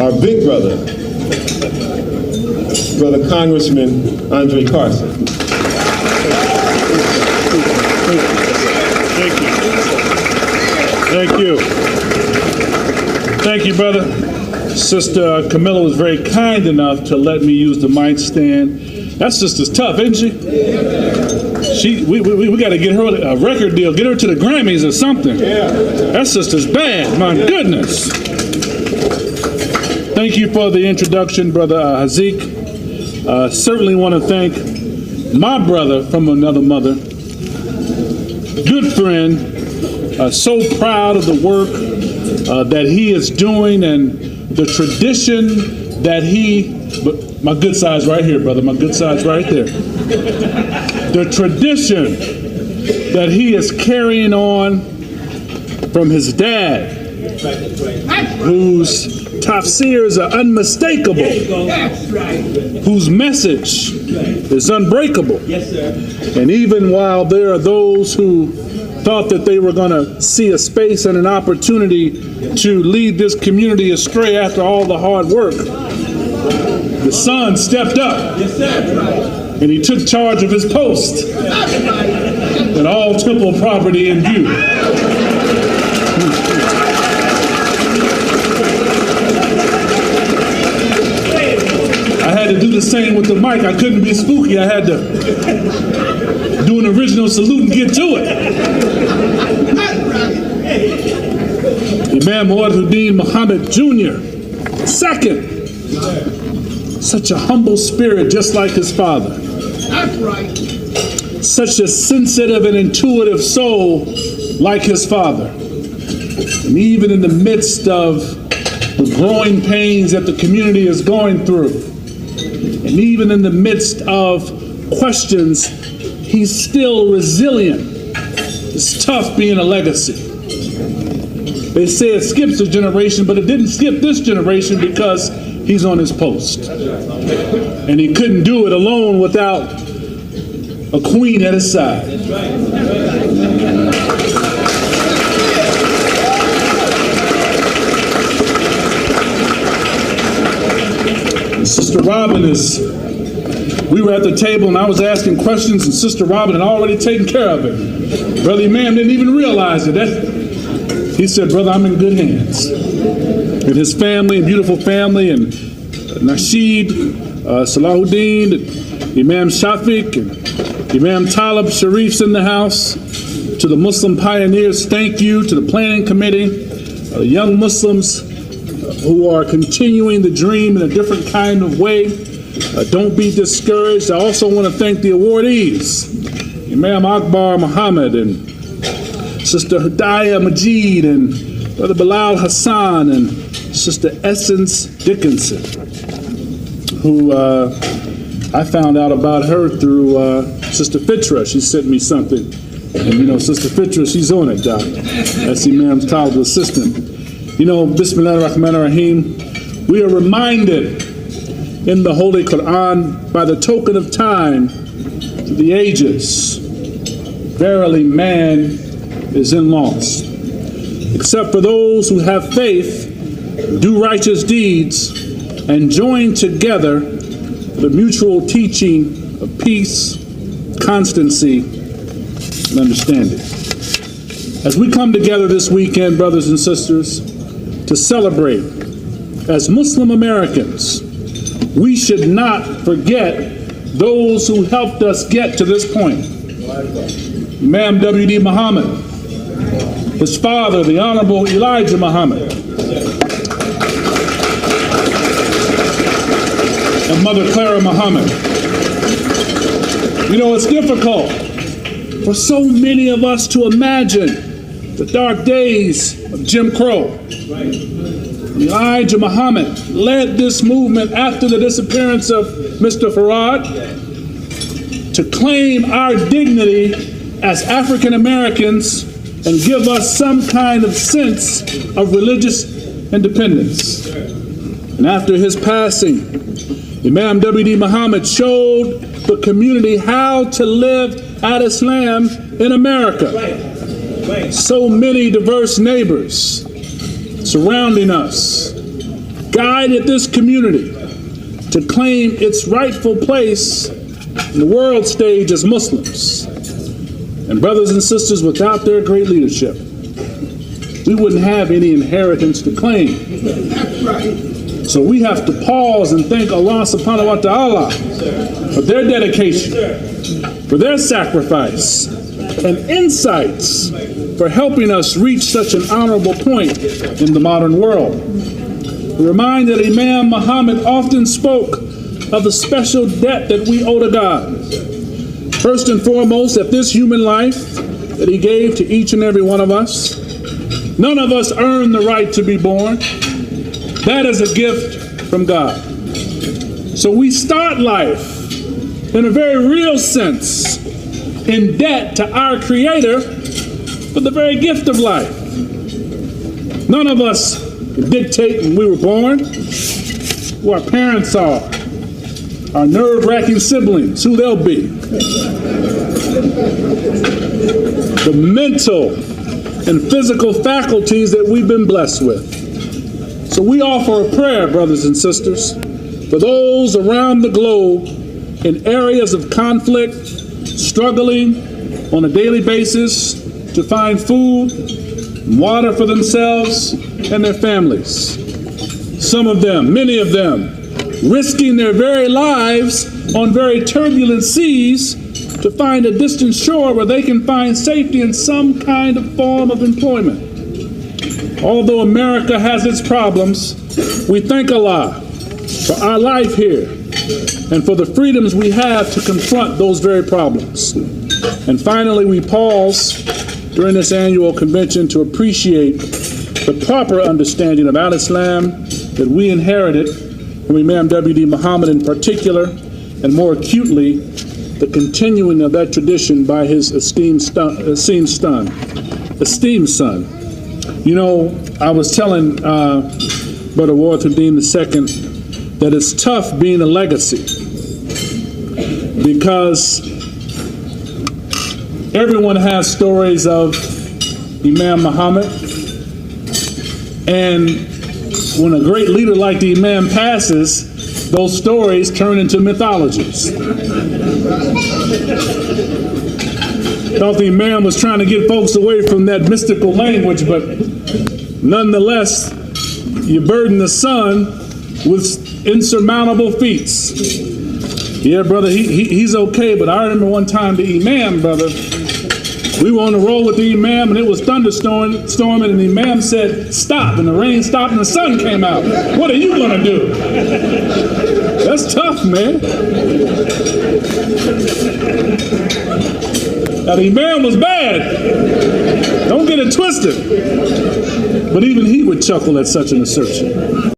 our big brother, Brother Congressman Andre Carson. Thank you. Thank you, brother. Sister Camilla was very kind enough to let me use the mic stand. That sister's tough, isn't she? We got to get her a record deal, get her to the Grammys or something. That sister's bad, my goodness. Thank you for the introduction, Brother Hazik. Certainly want to thank my brother from another mother, good friend, so proud of the work that he is doing and the tradition that my good side's right here, brother, my good side's right there. The tradition that he is carrying on from his dad, whose tafsirs are unmistakable, whose message is unbreakable. And even while there are those who thought that they were going to see a space and an opportunity to lead this community astray after all the hard work, the son stepped up and he took charge of his post and all temple property in view. I had to do the same with the mic. I couldn't be spooky. I had to do an original salute and get to it. Imam Deen Mohammed Jr., second. Such a humble spirit, just like his father. That's right. Such a sensitive and intuitive soul, like his father. And even in the midst of the growing pains that the community is going through, and even in the midst of questions, he's still resilient. It's tough being a legacy. They say it skips a generation, but it didn't skip this generation because he's on his post. And he couldn't do it alone without a queen at his side. And Sister Robin we were at the table and I was asking questions and Sister Robin had already taken care of it. Brother Imam didn't even realize it. He said, brother, I'm in good hands. And his family, and beautiful family, and Nasheed, Salahuddin, Imam Shafiq, and Imam Talib Sharif's in the house. To the Muslim pioneers, thank you. To the planning committee, the young Muslims who are continuing the dream in a different kind of way. Don't be discouraged. I also want to thank the awardees, Imam Akbar Mohammed and Sister Hidayah Majid and Brother Bilal Hassan and Sister Essence Dickinson, who I found out about her through Sister Fitra. She sent me something. And you know, Sister Fitra, she's on it, Doc. That's Imam's Talib assistant. You know, Bismillah ar-Rahman ar-Rahim, we are reminded in the Holy Quran by the token of time to the ages, verily man is in loss, except for those who have faith, do righteous deeds, and join together the mutual teaching of peace, constancy, and understanding. As we come together this weekend, brothers and sisters, to celebrate as Muslim Americans, we should not forget those who helped us get to this point. Imam W.D. Muhammad, his father, the Honorable Elijah Muhammad, and Mother Clara Muhammad. You know, it's difficult for so many of us to imagine the dark days of Jim Crow. Elijah Muhammad led this movement after the disappearance of Mr. Farad to claim our dignity as African Americans and give us some kind of sense of religious independence. And after his passing, Imam W.D. Muhammad showed the community how to live at Islam in America. So many diverse neighbors surrounding us, guided this community to claim its rightful place in the world stage as Muslims. And brothers and sisters, without their great leadership, we wouldn't have any inheritance to claim. So we have to pause and thank Allah subhanahu wa ta'ala for their dedication, for their sacrifice, and insights for helping us reach such an honorable point in the modern world. We remind that Imam Mohammed often spoke of the special debt that we owe to God. First and foremost, that this human life that he gave to each and every one of us, none of us earned the right to be born. That is a gift from God. So we start life in a very real sense in debt to our Creator for the very gift of life. None of us dictate when we were born who our parents are, our nerve-wracking siblings, who they'll be. The mental and physical faculties that we've been blessed with. So we offer a prayer, brothers and sisters, for those around the globe in areas of conflict, struggling on a daily basis to find food and water for themselves and their families. Some of them, many of them, risking their very lives on very turbulent seas to find a distant shore where they can find safety in some kind of form of employment. Although America has its problems, we thank Allah for our life here and for the freedoms we have to confront those very problems. And finally, we pause during this annual convention to appreciate the proper understanding of Al-Islam that we inherited from Imam W.D. Muhammad in particular, and more acutely, the continuing of that tradition by his esteemed son. You know, I was telling Brother Walter Deen II that it's tough being a legacy, because everyone has stories of Imam Muhammad, and when a great leader like the Imam passes, those stories turn into mythologies. Thought the Imam was trying to get folks away from that mystical language, but nonetheless, you burden the son with insurmountable feats. Yeah, brother, he's okay, but I remember one time the Imam, brother, we were on the road with the Imam and it was thunderstorming, and the Imam said, stop, and the rain stopped and the sun came out. What are you gonna do? That's tough, man. Now the Imam was bad. Don't get it twisted. But even he would chuckle at such an assertion.